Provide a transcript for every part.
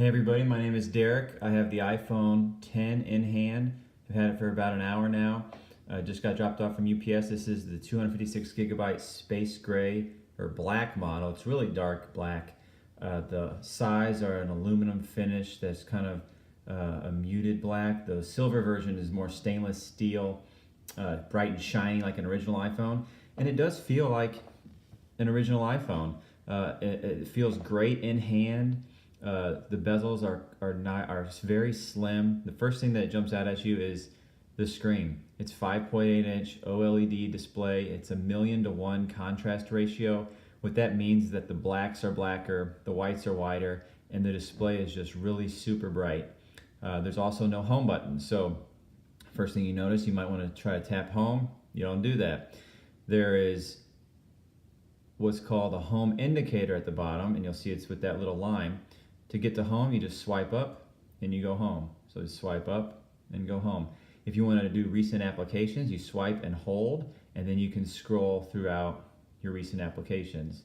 Hey everybody, my name is Derek. I have the iPhone 10 in hand. I've had it for about an hour now. Just got dropped off from UPS. This is the 256 gigabyte space gray or black model. It's really dark black. The sides are an aluminum finish that's kind of a muted black. The silver version is more stainless steel, bright and shiny like an original iPhone. And it does feel like an original iPhone. It feels great in hand. The bezels are very slim. The first thing that jumps out at you is the screen. It's 5.8 inch OLED display. It's a 1,000,000:1 contrast ratio. What that means is that the blacks are blacker, the whites are whiter, and the display is just really super bright. There's also no home button. So first thing you notice, you might want to try to tap home. You don't do that. There is what's called a home indicator at the bottom, and you'll see it's with that little line. To get to home, you just swipe up and you go home. So just swipe up and go home. If you want to do recent applications, you swipe and hold, and then you can scroll throughout your recent applications.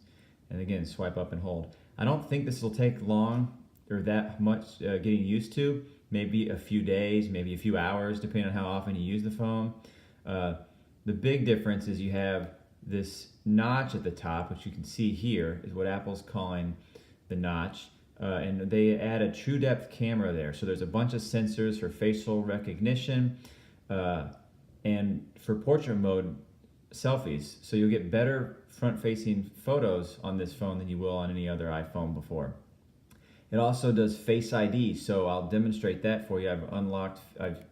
And again, swipe up and hold. I don't think this will take long or that much getting used to. Maybe a few days, maybe a few hours, depending on how often you use the phone. The big difference is you have this notch at the top, which you can see here, is what Apple's calling the notch. And they add a true depth camera there. So there's a bunch of sensors for facial recognition and for portrait mode selfies. So you'll get better front facing photos on this phone than you will on any other iPhone before. It also does Face ID. So I'll demonstrate that for you. I've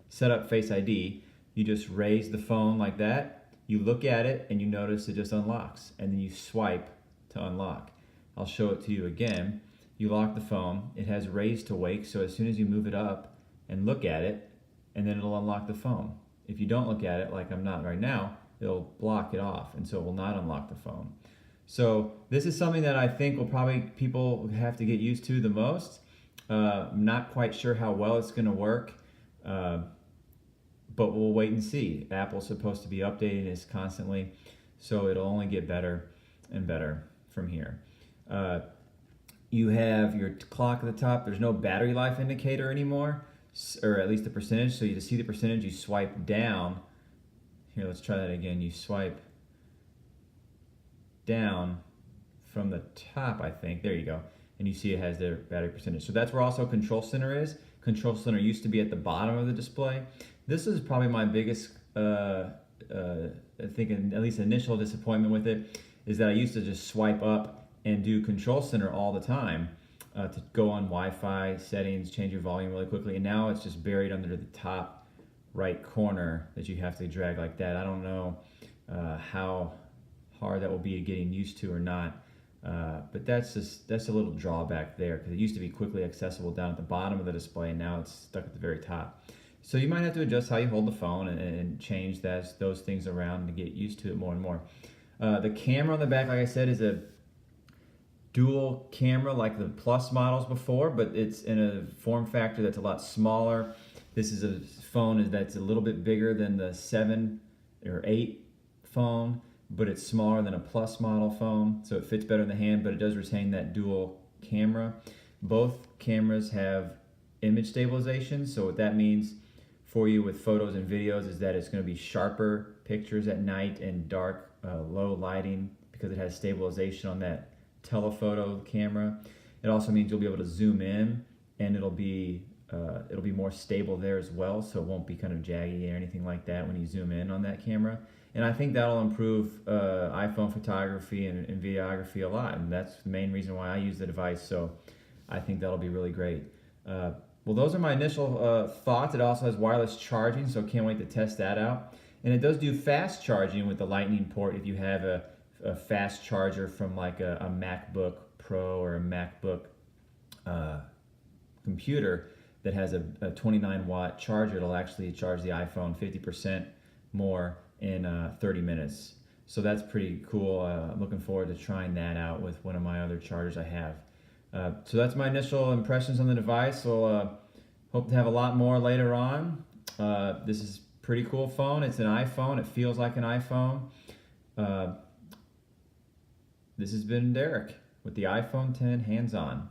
set up Face ID. You just raise the phone like that. You look at it and you notice it just unlocks. And then you swipe to unlock. I'll show it to you again. You lock the phone, it has raise to wake, so as soon as you move it up and look at it, and then it'll unlock the phone. If you don't look at it, like I'm not right now, it'll block it off, and so it will not unlock the phone. So this is something that I think will probably people have to get used to the most. I'm not quite sure how well it's going to work, but we'll wait and see. Apple's supposed to be updating this constantly, so it'll only get better and better from here. You have your clock at the top. There's no battery life indicator anymore, or at least the percentage. So you just see the percentage, you swipe down. Here, let's try that again. You swipe down from the top, I think. There you go. And you see it has their battery percentage. So that's where also Control Center is. Control Center used to be at the bottom of the display. This is probably my biggest, I think, at least initial disappointment with it, is that I used to just swipe up and do Control Center all the time to go on Wi-Fi settings, change your volume really quickly, and now it's just buried under the top right corner that you have to drag like that. I don't know how hard that will be getting used to or not, but that's a little drawback there, because it used to be quickly accessible down at the bottom of the display, and now it's stuck at the very top. So you might have to adjust how you hold the phone and change those things around to get used to it more and more. The camera on the back, like I said, is a dual camera like the Plus models before, but it's in a form factor that's a lot smaller. This is a phone that's a little bit bigger than the 7 or 8 phone, but it's smaller than a Plus model phone, so it fits better in the hand, but it does retain that dual camera. Both cameras have image stabilization, so what that means for you with photos and videos is that it's going to be sharper pictures at night and dark, low lighting, because it has stabilization on that telephoto camera. It also means you'll be able to zoom in, and it'll be more stable there as well, so it won't be kind of jaggy or anything like that when you zoom in on that camera. And I think that'll improve iPhone photography and videography a lot, and that's the main reason why I use the device, so I think that'll be really great. Well, those are my initial thoughts. It also has wireless charging, so can't wait to test that out. And it does do fast charging with the Lightning port if you have a fast charger from like a MacBook Pro or a MacBook computer that has a 29-watt charger. It'll actually charge the iPhone 50% more in 30 minutes. So that's pretty cool. I'm looking forward to trying that out with one of my other chargers I have. So that's my initial impressions on the device. We'll hope to have a lot more later on. This is a pretty cool phone. It's an iPhone. It feels like an iPhone. This has been Derek with the iPhone 10 hands-on.